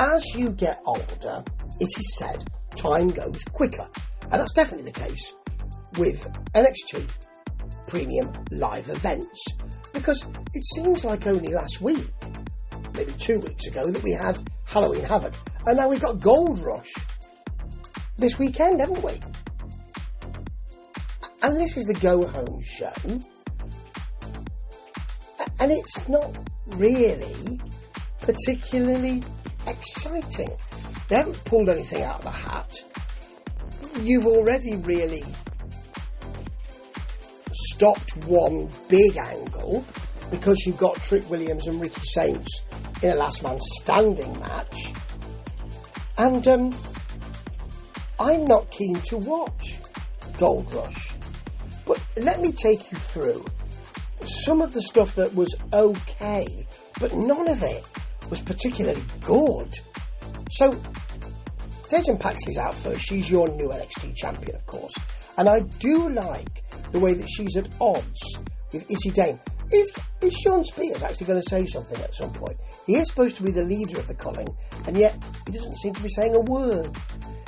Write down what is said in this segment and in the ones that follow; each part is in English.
as you get older, it is said, time goes quicker. And that's definitely the case with NXT Premium Live events. Because it seems like only last week, maybe 2 weeks ago, that we had Halloween Havoc. And now we've got Gold Rush this weekend, haven't we? And this is the go-home show. And it's not really particularly exciting. They haven't pulled anything out of the hat. You've already really stopped one big angle because you've got Trick Williams and Ricky Saints in a last man standing match. And I'm not keen to watch Gold Rush. But let me take you through some of the stuff that was okay, but none of it was particularly good. So, Tatum Paxley's out first. She's your new NXT champion, of course. And I do like the way that she's at odds with Izzy Dame. Is Sean Spears actually going to say something at some point? He is supposed to be the leader of the culling, and yet he doesn't seem to be saying a word.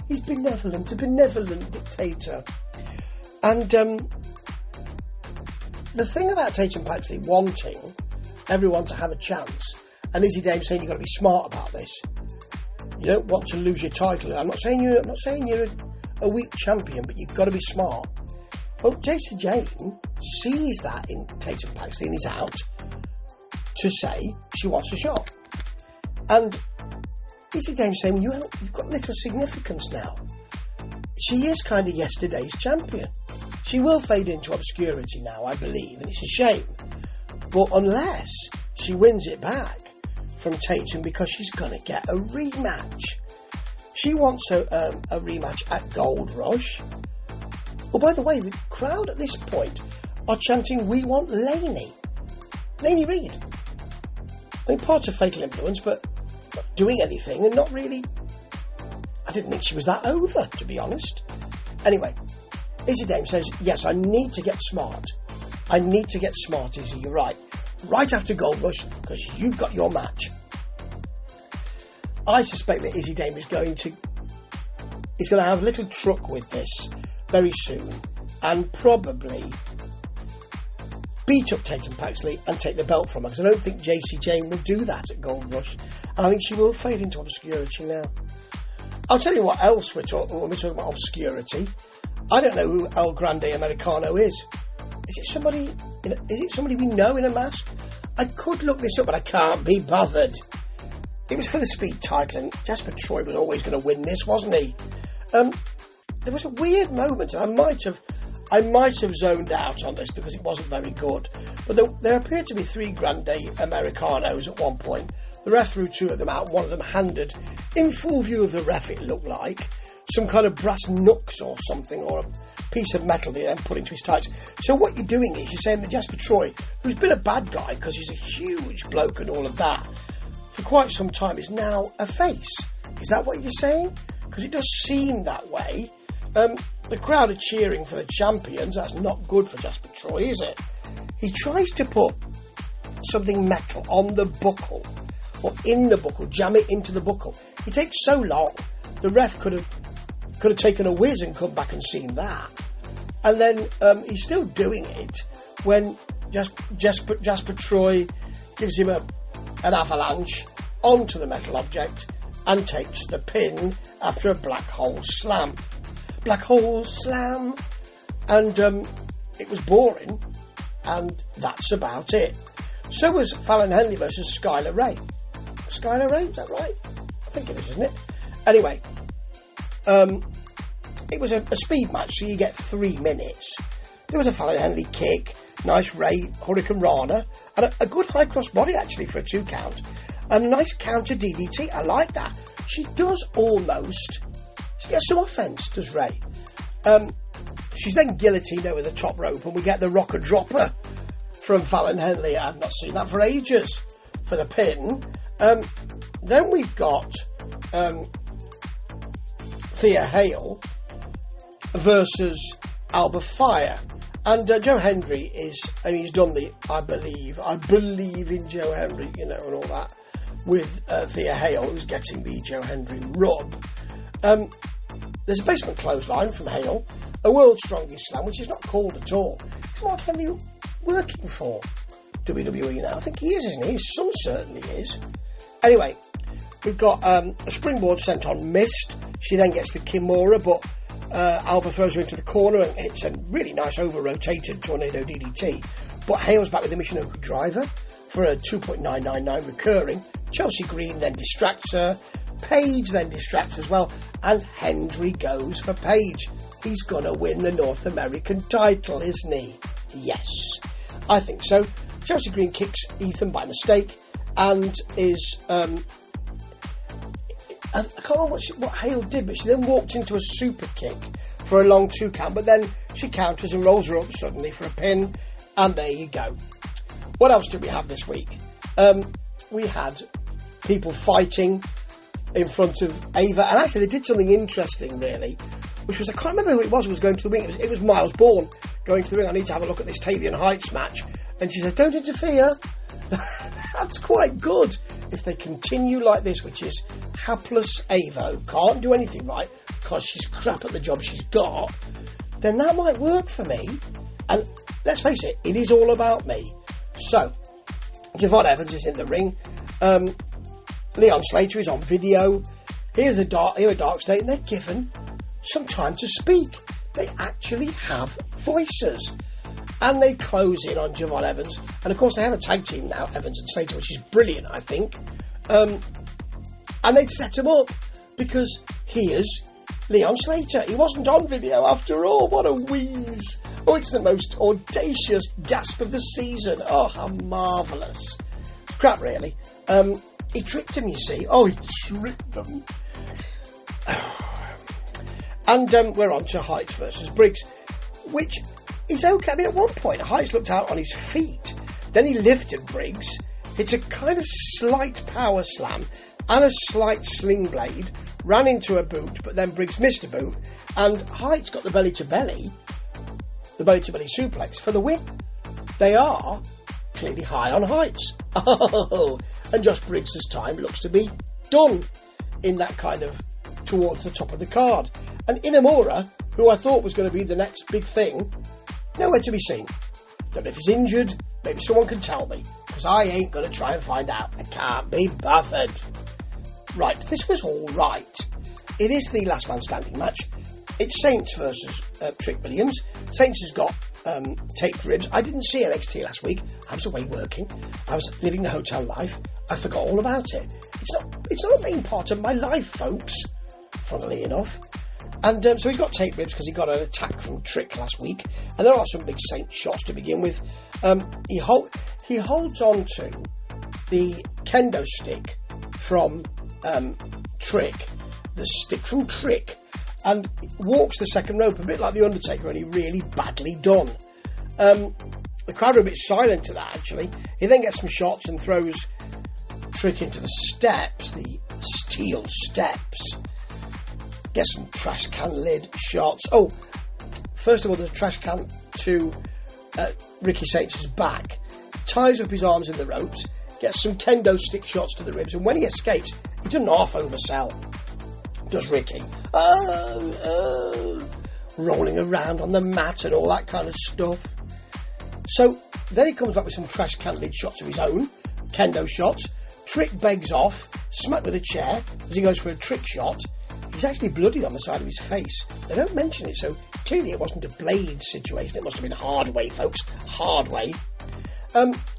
He's benevolent, a benevolent dictator. And the thing about Tatum Paxley wanting everyone to have a chance, and Izzy Dame saying you've got to be smart about this. You don't want to lose your title. I'm not saying you're a weak champion, but you've got to be smart. Well, Jacy Jane sees that in Tatum Paxley and is out to say she wants a shot. And Izzy Dame saying you've got little significance now. She is kind of yesterday's champion. She will fade into obscurity now, I believe, and it's a shame. But unless she wins it back from Tatum, because she's going to get a rematch. She wants a rematch at Gold Rush. Oh, by the way, the crowd at this point are chanting, "We want Laney Reid." I mean, part of Fatal Influence, but not doing anything and not really... I didn't think she was that over, to be honest. Anyway, Izzy Dame says, yes, I need to get smart. I need to get smart, Izzy, you're right. Right after Gold Rush, because you've got your match. I suspect that Izzy Dame is going to have a little truck with this very soon, and probably beat up Tatum Paxley and take the belt from her, because I don't think Jacy Jane will do that at Gold Rush, and I think she will fade into obscurity now. I'll tell you what else we're talking about obscurity. I don't know who El Grande Americano is. Is it somebody we know in a mask? I could look this up, but I can't be bothered. It was for the Speed title, and Jasper Troy was always going to win this, wasn't he? There was a weird moment, and I might have zoned out on this because it wasn't very good. But there appeared to be 3 Grande Americanos at one point. The ref threw 2 of them out. One of them handed, in full view of the ref, it looked like, some kind of brass knucks or something, or a piece of metal that he then put into his tights. So what you're doing is you're saying that Jasper Troy, who's been a bad guy because he's a huge bloke and all of that, for quite some time is now a face. Is that what you're saying? Because it does seem that way. The crowd are cheering for the champions. That's not good for Jasper Troy, is it? He tries to put something metal on the buckle, or in the buckle, jam it into the buckle. It takes so long. The ref could have taken a whiz and come back and seen that. And then he's still doing it when Jasper Troy gives him an avalanche onto the metal object and takes the pin after a black hole slam. Black hole slam. And it was boring, and that's about it. So was Fallon Henley versus Skylar Ray. Skylar Ray, is that right? I think it is, isn't it? Anyway, it was a speed match, so you get 3 minutes. There was a Fallon Henley kick, nice Ray Hurricane Rana, and a good high cross body actually for a 2 count. A nice counter DDT, I like that. She gets some offence, does Ray. She's then guillotined over the top rope, and we get the rocker dropper from Fallon Henley. I've not seen that for ages for the pin. Then we've got Thea Hale versus Alba Fire, and Joe Hendry he's done the I believe in Joe Hendry, and all that. with Thea Hale, who's getting the Joe Hendry rub. There's a basement clothesline from Hale, a world's strongest slam, which is not called at all. Is Mark Henry working for WWE now? I think he is, isn't he? His son certainly is. Anyway, we've got a springboard sent on missed. She then gets the Kimura, but Alba throws her into the corner and hits a really nice over-rotated tornado DDT. But Hale's back with the Michinoku driver for a 2.999 recurring. Chelsea Green then distracts her. Paige then distracts as well. And Hendry goes for Paige. He's going to win the North American title, isn't he? Yes, I think so. Chelsea Green kicks Ethan by mistake and is... I can't remember what Hale did, but she then walked into a super kick for a long 2 count, but then she counters and rolls her up suddenly for a pin, and there you go. What else did we have this week? We had people fighting in front of Ava, and actually they did something interesting, really, which was, I can't remember who it was going to the ring. It was Miles Bourne going to the ring. I need to have a look at this Tavian Heights match. And she says, don't interfere. That's quite good. If they continue like this, which is hapless Ava, who can't do anything right because she's crap at the job she's got, then that might work for me. And let's face it, it is all about me. So, Javon Evans is in the ring. Leon Slater is on video. Here a Dark State, and they're given some time to speak. They actually have voices. And they close in on Javon Evans. And of course they have a tag team now, Evans and Slater, which is brilliant, I think. And they'd set him up because he is Leon Slater. He wasn't on video after all. What a wheeze. Oh, it's the most audacious gasp of the season. Oh, how marvellous. Crap, really. He tricked him, you see. Oh, he tricked them. And we're on to Heights versus Briggs, which is okay. I mean, at one point, Heights looked out on his feet. Then he lifted Briggs. It's a kind of slight power slam and a slight sling blade. Ran into a boot, but then Briggs missed a boot. And Heights got the belly-to-belly suplex for the win. They are clearly high on Heights. Oh, and Josh Briggs' time looks to be done in that kind of towards the top of the card. And Inamura, who I thought was going to be the next big thing, nowhere to be seen. Don't know if he's injured. Maybe someone can tell me, because I ain't going to try and find out. I can't be bothered. Right, this was all right. It is the last man standing match. It's Saints versus Trick Williams. Saints has got taped ribs. I didn't see NXT last week. I was away working. I was living the hotel life. I forgot all about it. It's not a main part of my life, folks, funnily enough. And so he's got taped ribs because he got an attack from Trick last week. And there are some big Saints shots to begin with. He holds on to the kendo stick from Trick, the stick from Trick, and walks the second rope a bit like The Undertaker, only really badly done. The crowd are a bit silent to that, actually. He then gets some shots and throws Trick into the steps, the steel steps. Gets some trash can lid shots. Oh, first of all, there's a trash can to Ricky Saints' back. Ties up his arms in the ropes. Gets some kendo stick shots to the ribs. And when he escapes, he doesn't half oversell. Does Ricky. Rolling around on the mat and all that kind of stuff. So then he comes back with some trash can lid shots of his own. Kendo shots. Trick begs off. Smacked with a chair as he goes for a trick shot. He's actually bloodied on the side of his face. They don't mention it, so clearly it wasn't a blade situation. It must have been hard way, folks. Hard way.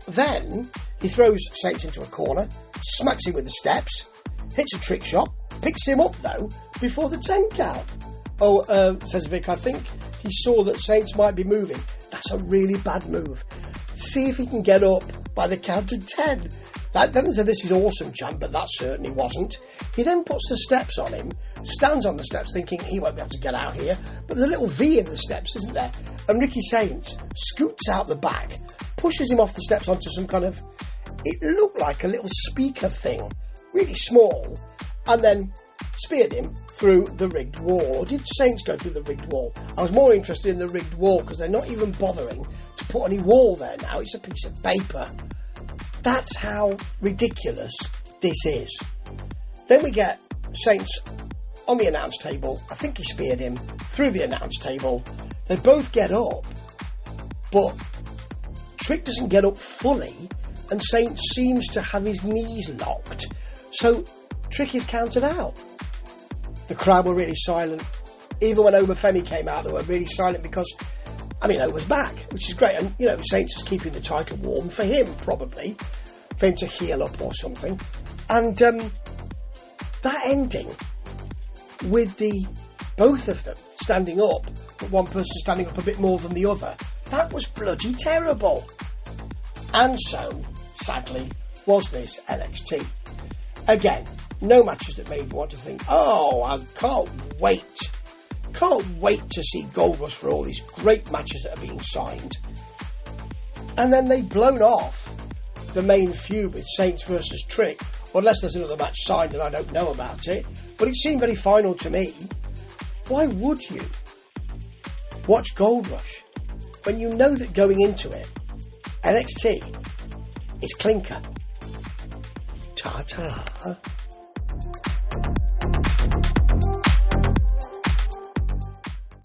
Then he throws Saints into a corner, smacks him with the steps, hits a trick shot, picks him up, though, before the 10 count. Oh, says Vic, I think he saw that Saints might be moving. That's a really bad move. See if he can get up by the count of 10. That doesn't say this is awesome, champ, but that certainly wasn't. He then puts the steps on him, stands on the steps thinking he won't be able to get out here, but there's a little V in the steps, isn't there? And Ricky Saints scoots out the back, pushes him off the steps onto some kind of, it looked like a little speaker thing, really small, and then speared him through the rigged wall. Or did Saints go through the rigged wall? I was more interested in the rigged wall because they're not even bothering to put any wall there now. It's a piece of paper. That's how ridiculous this is. Then we get Saints on the announce table. I think he speared him through the announce table. They both get up, but Trick doesn't get up fully, and Saints seems to have his knees locked. So Trick is counted out. The crowd were really silent. Even when Obafemi came out, they were really silent because, Oba's back, which is great. And, Saints is keeping the title warm for him, probably, for him to heal up or something. And that ending with both of them standing up, but one person standing up a bit more than the other, that was bloody terrible. And so, sadly, was this NXT. Again, no matches that made me want to think, oh, I can't wait to see Gold Rush for all these great matches that are being signed. And then they've blown off the main feud with Saints versus Trick, or unless there's another match signed and I don't know about it, but it seemed very final to me. Why would you watch Gold Rush when you know that going into it, NXT is clinker? Ta-ta.